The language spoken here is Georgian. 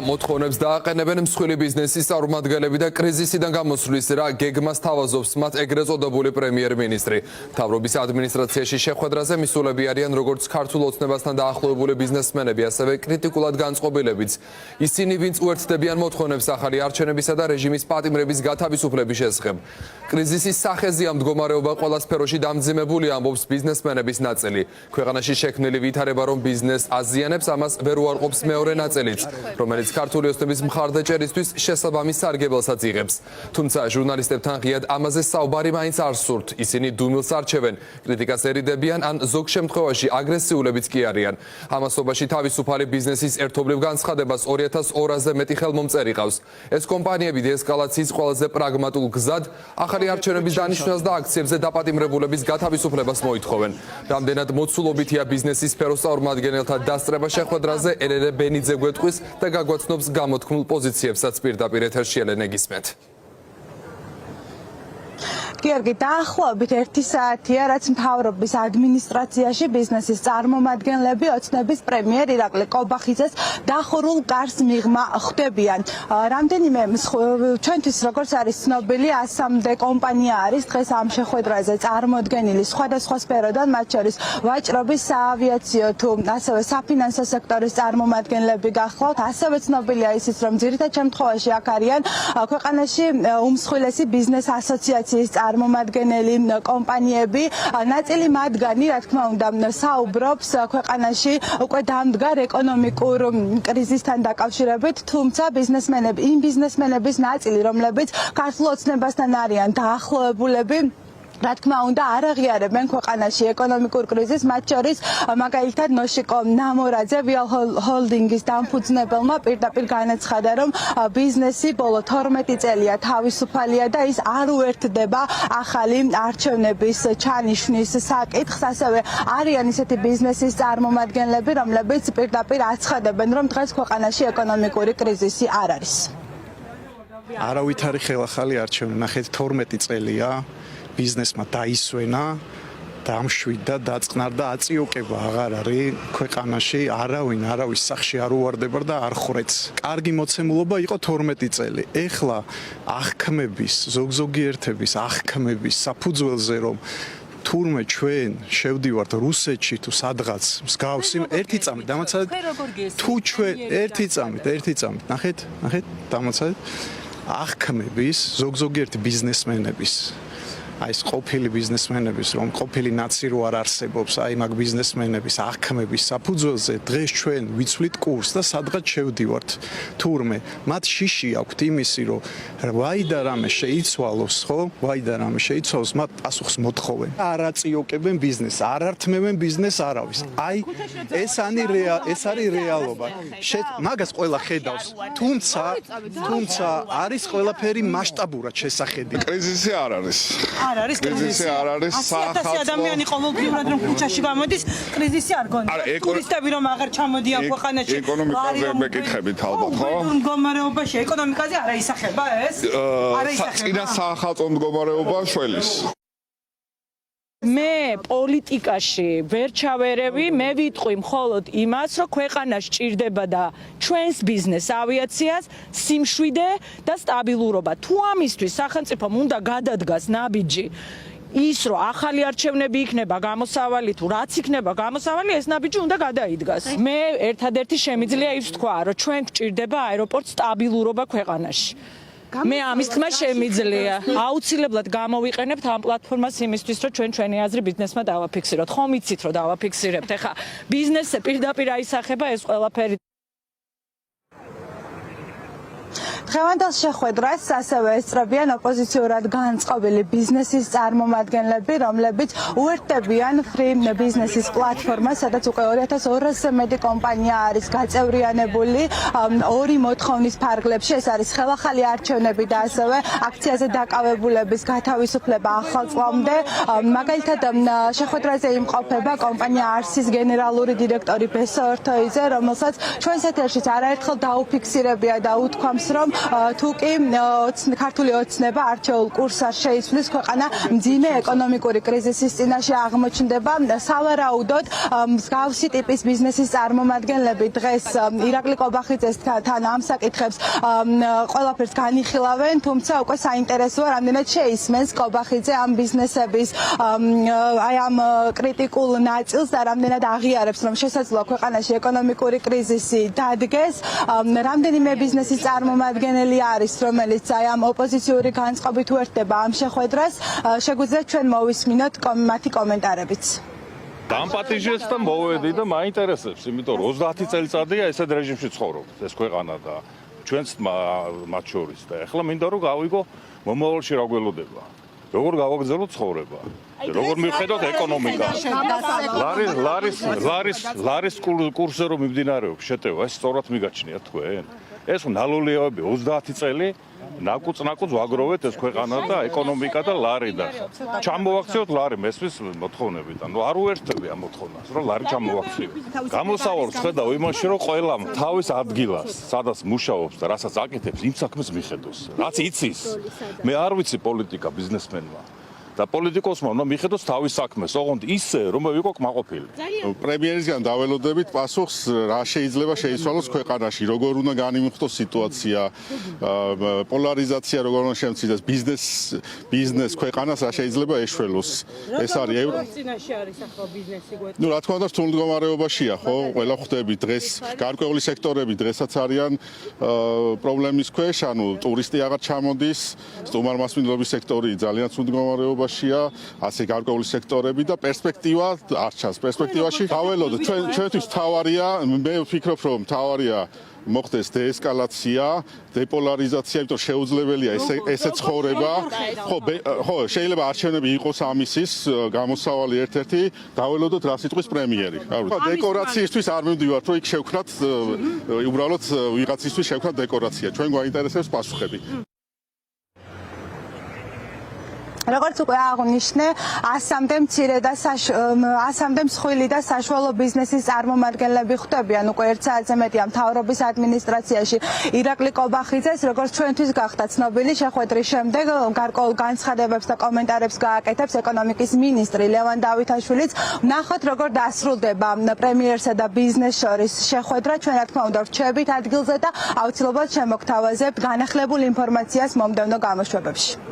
მოთხოვნებს დააყენებენ მსხვილი ბიზნესის წარმომადგენლები და კრიზისიდან გამოსვლის რა გეგმას თავაზობს მათ ეგრეთ წოდებული პრემიერ-მინისტრი. მთავრობის ადმინისტრაციაში შეხვედრაზე მისულები არიან როგორც ქართულ ოცნებასთან დაახლოებული ბიზნესმენები, ასევე კრიტიკულად განწყობილებიც. ისინი, ვინც უერთდებიან მოთხოვნებს ახალი არჩევნებისა და რეჟიმის პატიმრების გათავისუფლების შესახებ. კრიზისის სახეზეა მდგომარეობა ყველა სფეროში დამძიმებული, ამბობს ბიზნესმენების ნაწილი. ქვეყანაში შექმნილი ვითარება რომ ბიზნესს აზიანებს, ამას ვერ უარყოფს მეორე ნაწილიც, რომელიც ქართული ოცნების მხარდაჭერისთვის შესაბამის სარგებელსაც იღებს. თუმცა ჟურნალისტებთან ღიად ამაზე საუბარი მაინც არ სურთ. ისინი დუმილს არჩევენ, კრიტიკას ერიდებიან ან ზოგ შემთხვევაში აგრესიულებიც კი არიან. ამასობაში თავისუფალი ბიზნესის ერთობლივ განცხადებას 2200-ზე მეტი ხელმომწერი ყავს. ეს კომპანიები დეესკალაციის ყველაზე პრაგმატულ გზად ახალი არჩევნების დანიშვნას და აქციებზე დაპატიმრებულების გათავისუფლებას მოითხოვენ. რამდენად მოცულობითია ბიზნესის სფეროს წარმომადგენელთა დასწრება შეხვედრაზე ელენე ბენიძე გვეტყვის და გაგვაცნობს გამოთქმულ პოზიციებსაც პირდაპირ ეთერში ელენე გისმენთ. გიორგი, დაახლოებით 1 საათია, რაც მთავრობის ადმინისტრაციაში ბიზნესის წარმომადგენლები ოცნების პრემიერ ირაკლი კობახიძეს დახურულ კარს მიღმა ხვდებიან. რამდენიმე ჩვენთვის როგორც არის ცნობილი, 100-მდე კომპანია არის დღეს ამ შეხვედრაზე წარმოდგენილი სხვადასხვა სფეროდან, მათ შორის ვაჭრობის, საავიაციო თუ ასევე საფინანსო სექტორის წარმომადგენლები გახლავთ. ასევე ცნობილია ისიც, რომ ძირითად შემთხვევაში აქ არიან ქვეყანაში უმსხვილესი ბიზნეს ასოციაციის წარმომადგენელი კომპანიები. ნაწილი მათგანი, რა თქმა უნდა, საუბრობს ქვეყანაში უკვე დამდგარ ეკონომიკურ კრიზისთან დაკავშირებით, თუმცა იმ ბიზნესმენების ნაწილი, რომლებიც ქართულ ოცნებასთან არიან დაახლოებულები, რა თქმა უნდა, არ აღიარებენ ქვეყანაში ეკონომიკურ კრიზისს, მათ შორის მაგალითად ნოშიკო ნამორაძე ვიალ ჰოლდინგის დამფუძნებელმა პირდაპირ განაცხადა, რომ ბიზნესი ბოლო 12 წელია თავისუფალია და ის არ უერთდება ახალი არჩევნების ჩანიშვნის საკითხს. ასევე არიან ისეთი ბიზნესის წარმომადგენლები, რომლებიც პირდაპირ აცხადებენ, რომ დღეს ქვეყანაში ეკონომიკური კრიზისი არ არის. არავითარი ხელახალი არჩევნები, ნახეთ 12 წელია ბიზნესმა დაისვენა, დამშვიდა, დაწყნარდა, აწიოკება აღარ არის ქვეყანაში, არავის სახში არ უვარდება და არ ხრეც. კარგი მოცემულობა იყო 12 წელი. ეხლა აღქმების, ზოგიერთების აღქმების საფუძველზე რომ თურმე ჩვენ შევდივართ რუსეთში თუ სადღაც მსგავსი ერთი წამით დამაცადეთ თუ ჩვენ ერთი წამით ნახეთ დამაცადეთ აღქმების ზოგიერთი ბიზნესმენების აი ეს ყოფილი ბიზნესმენების რომ ყოფილი ნაცი რო არ არსებობს აი მაგ ბიზნესმენების აღქმების საფუძველზე დღეს ჩვენ ვიცვლით კურსს და სადღაც შევდივართ თურმე მათ შიში აქვთ იმისი რომ ვაი და რამე შეიცვალოს ხო მათ პასუხს მოთხოვენ არ აწიოკებენ ბიზნესს არ ართმევენ ბიზნესს არავის აი ეს არის რეალობა მაგას ყველა ხედავს თუმცა არის ყველაფერი მასშტაბურად შესახედი კრიზისი არ არის არ არის კრიზისი არ არის სახალხო ადამიანი ყოველდღიურად რომ ქუჩაში გამოდის კრიზისი არ გონია ტურისტები რომ აღარ ჩამოდიან ქვეყანაში ეკონომიკაზე მეკითხებით ალბათ ხო მდგომარეობაში ეკონომიკაზე არ აისახება ეს არ აისახება წინა სახალხო მდგომარეობა შველის მე პოლიტიკაში ვერ ჩავერევი, მე ვიტყვი მხოლოდ იმას, რომ ქვეყანა სჭირდება და ჩვენს ბიზნეს ავიაციას სიმშვიდე და სტაბილურობა. თუ ამისთვის სახელმწიფომ უნდა გადადგას ნაბიჯი ის რომ ახალი არჩევნები იქნება გამოსავალი თუ რაც იქნება გამოსავალი ეს ნაბიჯი უნდა გადაიდგას. მე ერთადერთი შემიძლია ის თქვა, რომ ჩვენ გვჭირდება აეროპორტ სტაბილურობა ქვეყანაში. მე ამის თქმა შემიძლია. აუცილებლად გამოვიყენებთ ამ პლატფორმას იმისთვის, რომ ჩვენი აზრი ბიზნესმა დავაფიქსიროთ. ხომ იცით, რომ დავაფიქსირებთ. ეხლა ბიზნესზე პირდაპირ აისახება ეს ყველაფერი. დღევანდელ შეხვედრას ასევე ესწრებიან ოპოზიციურად განწყობილი ბიზნესის წარმომადგენლები, რომლებიც უერთდებიან Free Business-ის პლატფორმას, სადაც უკვე 2200-ზე მეტი კომპანია არის გაწევრიანებული ორი მოთხოვნის ფარგლებში. ეს არის ხელახალი არჩევნები და ასევე აქციაზე დაკავებულების გათავისუფლება ახალ წლამდე. მაგალითად, შეხვედრაზე იმყოფება კომპანია არსის გენერალური დირექტორი ბესო ორთოიძე, რომელსაც ჩვენს ეთერშიც არაერთხელ დაუფიქსირებია და უთქვამს, რომ თუ კი ქართული ოცნება არჩეულ კურსს არ შეიცვლის, ქვეყანა მძიმე ეკონომიკური კრიზისის წინაშე აღმოჩნდება. სავარაუდოდ მსგავსი ტიპის ბიზნესის წარმომადგენლები დღეს ირაკლი კობახიძესთან ამ საკითხებს ყველაფერს განიხილავენ, თუმცა უკვე საინტერესოა რამდენად შეისმენს კობახიძე ამ ბიზნესების აი ამ კრიტიკულ ნაწილს და რამდენად აღიარებს, რომ შესაძლოა ქვეყანაში ეკონომიკური კრიზისი დადგეს. რამდენიმე ბიზნესის წარმომადგენელი არის, რომელიც აი ამ ოპოზიციური განწყობით უერთდება ამ შეხვედრას. შეგვიძლია ჩვენ მოვისმინოთ მათი კომენტარებიც. დამპატიჟეს და მოვედი და მაინტერესებს, იმიტომ რომ 30 წელიწადია ესეთ რეჟიმში ცხოვრობთ ეს ქვეყანა და ჩვენც მათ შორის და ეხლა მინდა რომ გავიგო მომავალში რა გველოდება. როგორ გავაგრძელოთ ცხოვრება? როგორ მივხედოთ ეკონომიკა? ლარის კურსზე რომ მიმდინარეობს შეტევა, ეს სწორად მიგაჩნიათ თქვენ? ეს ნალოლიავები 30 წელი ნაკუწ ვაგროვეთ ეს ქვეყანა და ეკონომიკა და ლარი და ჩამოვაქციოთ ლარი მესმის მოთხოვნებიდან. ნუ არ უერთდები ამ მოთხოვნას, რომ ლარი ჩამოვაქციოთ. გამოსავალს ხედავ იმაში, რომ ყველა თავის ადგილას, სადაც მუშაობს და რასაც აკეთებს, იმ საქმეს მიხედოს. რაც იცის. მე არ ვიცი პოლიტიკა ბიზნესმენმა. და პოლიტიკოსმა უნდა მიხედოს თავის საქმეს, ოღონდ ისე, რომ ვიყო კმაყოფილი. პრემიერისგან დაველოდებით პასუხს, რა შეიძლება შეიცვალოს ქვეყანაში, როგორ უნდა განიმუხტოს სიტუაცია, პოლარიზაცია როგორ უნდა შემცირდეს, ბიზნეს ქვეყანას რა შეიძლება ეშველოს. ეს არის წინაშე არის ახლა ბიზნესი გვეთ. ნუ რა თქმა უნდა რთულ მდგომარეობაშია, ხო? ყველა ხვდები დღეს გარკვეული სექტორები დღესაც არიან პრობლემის ქვეშ, ანუ ტურისტი აღარ ჩამოდის, სტუმართმასპინძლობის სექტორი ძალიან ცუდ მდგომარეობაში ასე გარკვეული სექტორები და პერსპექტივა არ ჩანს. პერსპექტივაში დაველოდოთ ჩვენთვის თავარია, მე ვფიქრობ რომ თავარია მოხდეს დეესკალაცია, დეპოლარიზაცია, იმიტომ შეუძლებელია ესე ცხოვრება. ხო, შეიძლება არჩევნები იყოს ამისის გამოსავალი ერთ-ერთი, დაველოდოთ რა სიტყვის პრემიერი. დეკორაციისთვის არ მივდივართ, რომ იქ შევქნათ უბრალოდ ვიღაცისთვის შევქნათ დეკორაცია. ჩვენ გვაინტერესებს პასუხები. როგორც უკვე აღნიშნე, 100-მდე მცირე და 100-მდე მსხვილი და საშუალო ბიზნესის წარმომადგენლები ხვდებიან უკვე 1 საათზე მეტია მთავრობის ადმინისტრაციაში. ირაკლი კობახიძეს, როგორც ჩვენთვის გახდა ცნობილი, შეხვედრის შემდეგ გარკვეულ განცხადებებს და კომენტარებს გააკეთებს ეკონომიკის მინისტრი ლევან დავითაშვილიც. ვნახოთ, როგორ დასრულდება პრემიერსა და ბიზნეს შორის შეხვედრა. ჩვენ რა თქმა უნდა ვრჩებით ადგილზე და აუცილებლად შემოგთავაზებთ განახლებულ ინფორმაციას მომდევნო გამოშვებებში.